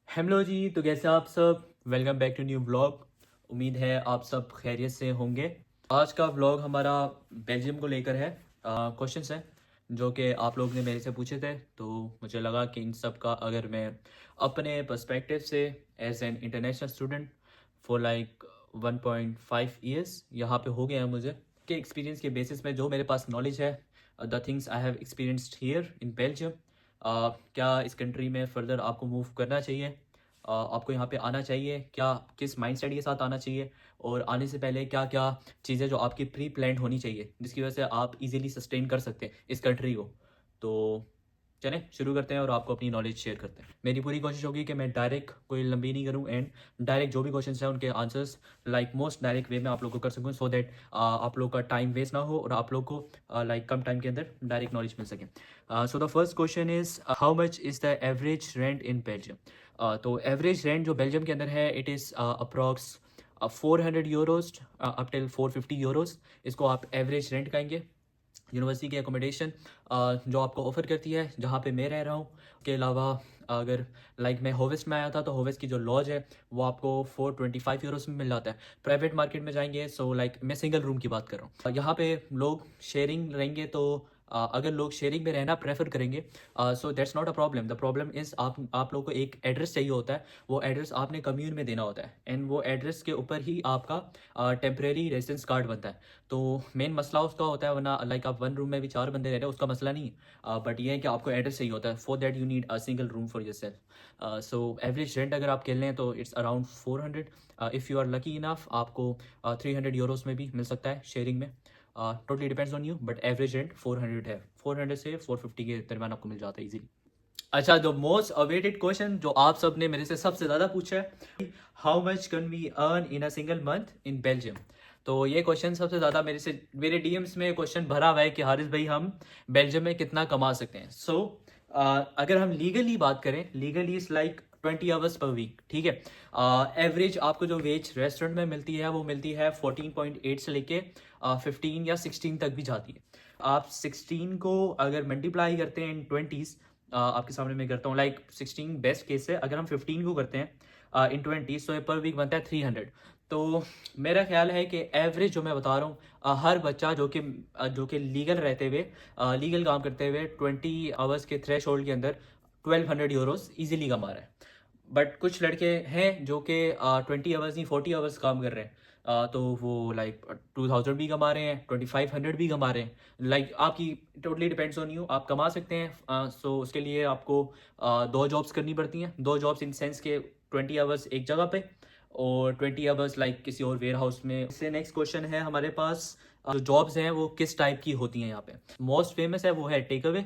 Hello जी, तो कैसे आप सब। Welcome back to new vlog. उम्मीद है आप सब खैरियत से होंगे। आज का व्लॉग हमारा बेल्जियम को लेकर है। क्वेश्चंस हैं जो कि आप लोग ने मेरे से पूछे थे, तो मुझे लगा कि इन सब का अगर मैं अपने पर्सपेक्टिव से as an international student for like 1.5 years यहाँ पे हो गया है मुझे, के एक्सपीरियंस के बेसिस में जो मेरे पास नॉलेज है, the things I have experienced here in Belgium. क्या इस कंट्री में फर्दर आपको मूव करना चाहिए, आपको यहाँ पे आना चाहिए, क्या किस माइंडसेट के साथ आना चाहिए, और आने से पहले क्या क्या चीज़ें जो आपकी प्री प्लान्ड होनी चाहिए जिसकी वजह से आप इजीली सस्टेन कर सकते हैं इस कंट्री को। तो चलें शुरू करते हैं और आपको अपनी नॉलेज शेयर करते हैं। मेरी पूरी कोशिश होगी कि मैं डायरेक्ट कोई लंबी नहीं करूं एंड डायरेक्ट जो भी क्वेश्चन हैं उनके answers like most direct way में आप लोग को कर सकूं, सो दैट आप लोग का टाइम वेस्ट ना हो और आप लोग को लाइक कम टाइम के अंदर डायरेक्ट नॉलेज मिल सके। So the first question is how much is the average rent in Belgium. तो एवरेज रेंट जो बेल्जियम के अंदर है it is approx 400 euros up till 450 euros. इसको आप एवरेज रेंट कहेंगे। यूनिवर्सिटी की एकोमोडेशन जो आपको ऑफ़र करती है जहाँ पे मैं रह रहा हूँ, के अलावा अगर लाइक मैं होवेस्ट में आया था तो होवेस्ट की जो लॉज है वो आपको 425 यूरोस में मिल जाता है। प्राइवेट मार्केट में जाएंगे सो लाइक मैं सिंगल रूम की बात कर रहा हूँ, यहाँ पे लोग शेयरिंग रहेंगे, तो अगर लोग शेयरिंग में रहना प्रेफर करेंगे so that's not a problem. The problem is आप लोग को एक एड्रेस चाहिए होता है, वो एड्रेस आपने कम्यून में देना होता है एंड वो एड्रेस के ऊपर ही आपका टेम्प्रेरी रेजिडेंस कार्ड बनता है। तो मेन मसला उसका होता है, वरना लाइक आप वन रूम में भी 4 बंदे रह रहे हैं उसका मसला नहीं है, बट ये है कि आपको एड्रेस चाहिए होता है, for that you need a single room for yourself. So average rent अगर आप खेल लें तो it's around 400। If you are lucky enough आपको 300 यूरोस में भी मिल सकता है शेयरिंग में। Totally depends on you, but average rent 400 है। 400 से 450 के दरमियान आपको मिल जाता है इजीली। अच्छा, जो मोस्ट अवेटेड क्वेश्चन जो आप सब ने मेरे से सबसे ज़्यादा पूछा है, how much can we earn in a single month in Belgium. तो ये क्वेश्चन सबसे ज़्यादा मेरे डीएम्स में क्वेश्चन भरा हुआ है कि हारिस भाई हम बेल्जियम में कितना कमा सकते हैं। सो अगर हम लीगली बात करें, legally is like 20 hours per week, ठीक है। एवरेज आपको जो वेज रेस्टोरेंट में मिलती है वो मिलती है 14.8 से लेके 15 या 16 तक भी जाती है। आप 16 को अगर मल्टीप्लाई करते हैं इन 20s, आपके सामने मैं करता हूँ, लाइक 16 बेस्ट केस है, अगर हम 15 को करते हैं इन 20 तो पर वीक बनता है 300। तो मेरा ख्याल है कि एवरेज जो मैं बता रहा हूँ, हर बच्चा जो कि लीगल रहते हुए, लीगल काम करते हुए 20 आवर्स के थ्रेश होल्ड के अंदर 1200 यूरोस ईजिली कमा रहा है। बट कुछ लड़के हैं जो कि 20 आवर्स नहीं 40 आवर्स काम कर रहे हैं, तो वो लाइक 2000 भी कमा रहे हैं, 2500 भी कमा रहे हैं। लाइक आपकी टोटली डिपेंड्स ऑन यू, आप कमा सकते हैं। सो उसके लिए आपको दो जॉब्स करनी पड़ती हैं, दो जॉब्स इन सेंस के 20 आवर्स एक जगह पे और 20 आवर्स लाइक किसी और वेयर हाउस में। इससे नेक्स्ट क्वेश्चन है हमारे पास, जो जॉब्स हैं वो किस टाइप की होती हैं यहाँ पे। मोस्ट फेमस है वो है take away.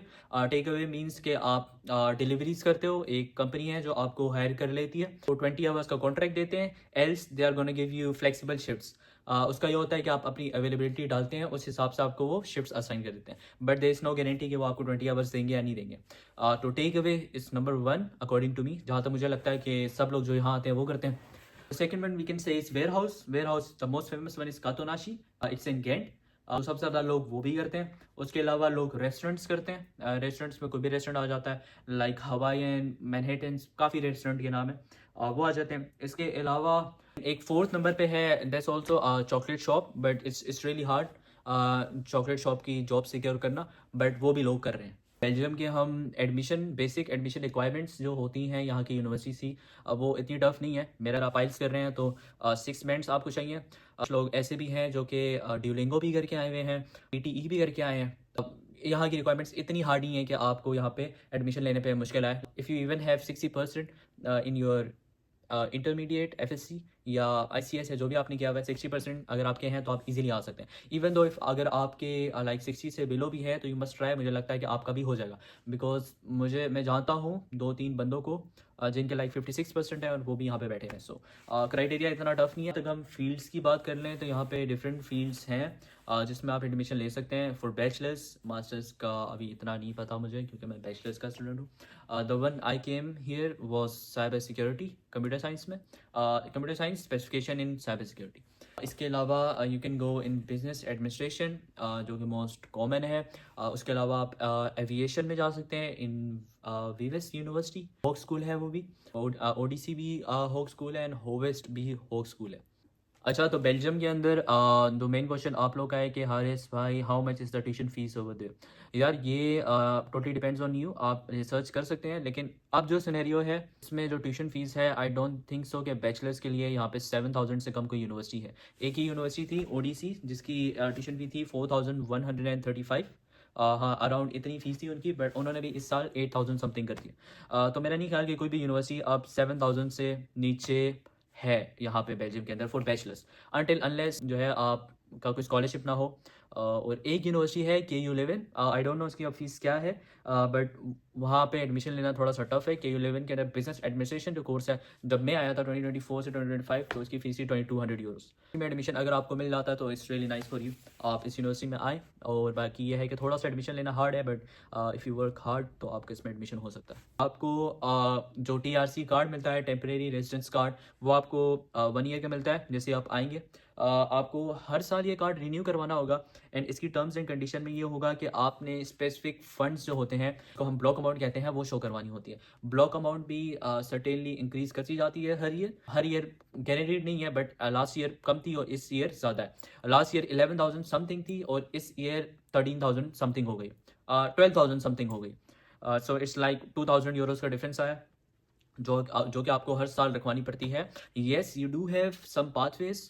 Take away means कि आप डिलीवरीज करते हो, एक कंपनी है जो आपको हायर कर लेती है, तो 20 आवर्स का कॉन्ट्रैक्ट देते हैं, else they are gonna give you flexible shifts. उसका ये होता है कि आप अपनी अवेलेबिलिटी डालते हैं, उस हिसाब से आपको वो शिफ्ट्स असाइन कर देते हैं, but there is no guarantee कि वो आपको 20 आवर्स देंगे या नहीं देंगे। तो take away is number one according to me, जहाँ तक मुझे लगता है कि सब लोग जो यहाँ आते हैं वो करते हैं। The second one we can say is warehouse. Warehouse, the most famous one is Katonashi. It's in Ghent. तो सबसे ज़्यादा लोग वो भी करते हैं। उसके अलावा लोग रेस्टोरेंट्स करते हैं। रेस्टोरेंट्स में कोई भी रेस्टोरेंट आ जाता है, लाइक हवाईयन, मैनहेटन्स, काफ़ी रेस्टोरेंट के नाम है, वो आ जाते हैं। इसके अलावा एक फोर्थ नंबर पे है, that's also chocolate shop, but it's really hard chocolate shop की जॉब सिक्योर करना, बट वो भी लोग कर रहे हैं। बेल्जियम के हम एडमिशन, बेसिक एडमिशन रिक्वायरमेंट्स जो होती हैं यहाँ की यूनिवर्सिटी सी, वो इतनी टफ नहीं है। मेरा आप आइल्स कर रहे हैं तो 6 मंथ्स आपको चाहिए। कुछ लोग ऐसे भी हैं जो कि ड्यूलिंगो भी करके आए हुए हैं, पीटीई भी करके आए हैं। अब यहाँ की रिक्वायरमेंट्स इतनी हार्ड नहीं है कि आपको यहाँ पे एडमिशन लेने पे मुश्किल आए। If you even have 60% in your intermediate FSc या आईसीएस है जो भी आपने किया हुआ है, 60% अगर आपके हैं तो आप इजीली आ सकते हैं। इवन दो इफ अगर आपके लाइक 60 से बिलो भी है तो यू मस्ट ट्राई, मुझे लगता है कि आपका भी हो जाएगा। बिकॉज मैं जानता हूँ 2-3 बंदों को जिनके लाइक 56% है और वो भी यहाँ पे बैठे हैं। सो क्राइटेरिया इतना टफ नहीं है। अगर हम फील्ड्स की बात कर लें तो यहाँ पे डिफरेंट फील्ड्स हैं जिसमें आप एडमिशन ले सकते हैं फॉर बैचलर्स। मास्टर्स का अभी इतना नहीं पता मुझे क्योंकि मैं बैचलर्स का स्टूडेंट हूँ। The one I came here was cyber security, computer science में, कंप्यूटर साइंस स्पेसिफिकेशन इन साइबर सिक्योरिटी। इसके अलावा you can go in business administration, जो कि मोस्ट कॉमन है। उसके अलावा आप एविएशन में जा सकते हैं इन वीवेस यूनिवर्सिटी, होक स्कूल है वो भी। ओडीसी भी होक स्कूल है एंड होवेस्ट भी होक स्कूल है। अच्छा, तो बेल्जियम के अंदर जो मेन क्वेश्चन आप लोग का है कि हारिस भाई how much is the tuition fees over there. यार ये टोटली डिपेंड्स ऑन यू, आप रिसर्च कर सकते हैं, लेकिन अब जो सिनेरियो है इसमें जो ट्यूशन फीस है आई डोंट थिंक सो कि बैचलर्स के लिए यहाँ पे 7,000 से कम कोई यूनिवर्सिटी है। एक ही यूनिवर्सिटी थी ओडीसी जिसकी ट्यूशन फी थी 4,135। हाँ, अराउंड इतनी फीस थी उनकी, बट उन्होंने भी इस साल 8,000 समथिंग कर दिया। तो मेरा नहीं ख्याल कि कोई भी यूनिवर्सिटी अब 7,000 से नीचे है यहाँ पे बेल्जियम के अंदर फॉर बैचलर्स, अनटिल अनलेस जो है आपका कोई स्कॉलरशिप ना हो। और एक यूनिवर्सिटी है KU11, आई डोंट नो उसकी अब फीस क्या है, बट वहाँ पे एडमिशन लेना थोड़ा सा टफ है। KU11 के अंदर बिजनेस एडमिनिस्ट्रेशन जो कोर्स है, जब मैं आया था 2024 से 2025, तो उसकी फीस थी 2,200 यूरोस में एडमिशन। अगर आपको मिल जाता है तो it's really nice for you, आप इस यूनिवर्सिटी में आए। और बाकी ये है कि थोड़ा सा एडमिशन लेना हार्ड है, but if you work hard तो आपका इसमें एडमिशन हो सकता है। आपको जो TRC कार्ड मिलता है, टेम्परेरी रेजिडेंस कार्ड, वो आपको 1 ईयर का मिलता है। जैसे आप आएंगे आपको हर साल ये कार्ड रिन्यू करवाना होगा, एंड इसकी टर्म्स एंड कंडीशन में ये होगा कि आपने स्पेसिफिक फंड्स जो होते हैं, को हम ब्लॉक अमाउंट कहते हैं, वो शो करवानी होती है। ब्लॉक अमाउंट भी सर्टेनली इंक्रीज करती जाती है हर ईयर गारंटीड नहीं है, बट लास्ट ईयर कम थी और इस ईयर ज़्यादा है। लास्ट ईयर 11,000 समथिंग थी और इस ईयर 13,000 समथिंग हो गई, 12,000 समथिंग हो गई। सो इट्स लाइक 2,000 यूरोज़ का डिफरेंस आया, जो कि आपको हर साल रखवानी पड़ती है। Yes, you do have some pathways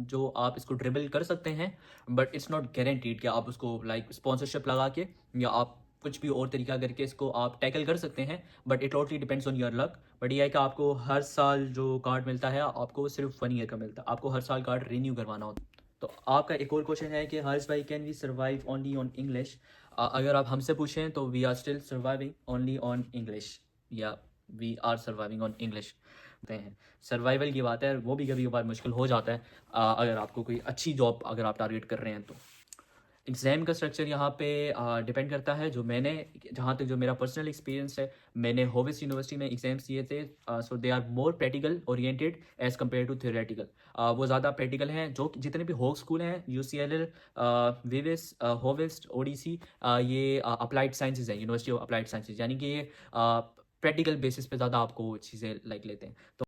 जो आप इसको ड्रिबल कर सकते हैं, बट इट्स नॉट गारंटीड कि आप उसको लाइक स्पॉन्सरशिप लगा के या आप कुछ भी और तरीका करके इसको आप टैकल कर सकते हैं, but it totally depends on your luck. But ये है कि आपको हर साल जो कार्ड मिलता है आपको सिर्फ 1 ईयर का मिलता है, आपको हर साल कार्ड रिन्यू करवाना होता है। तो आपका एक और क्वेश्चन है कि हारिस भाई can we survive only on English. अगर आप हमसे पूछें तो we are still surviving only on English, या we are surviving on English हैं। सर्वाइवल की बात है, वो भी कभी कभार मुश्किल हो जाता है अगर आपको कोई अच्छी जॉब अगर आप टारगेट कर रहे हैं तो। एग्ज़ाम का स्ट्रक्चर यहाँ पे डिपेंड करता है। जहाँ तक जो मेरा पर्सनल एक्सपीरियंस है, मैंने होविस यूनिवर्सिटी में एग्ज़ाम्स दिए थे, so they are more practical oriented as compared to theoretical. वो ज़्यादा प्रैक्टिकल हैं। जो जितने भी होक स्कूल हैं, UCLL, विविस, होविस्ट, ODC, ये अप्लाइड साइंसेज हैं, यूनिवर्सिटी ऑफ अप्लाइड साइंसेज, यानी कि ये प्रैक्टिकल बेसिस पे ज़्यादा आपको चीज़ें लाइक लेते हैं। तो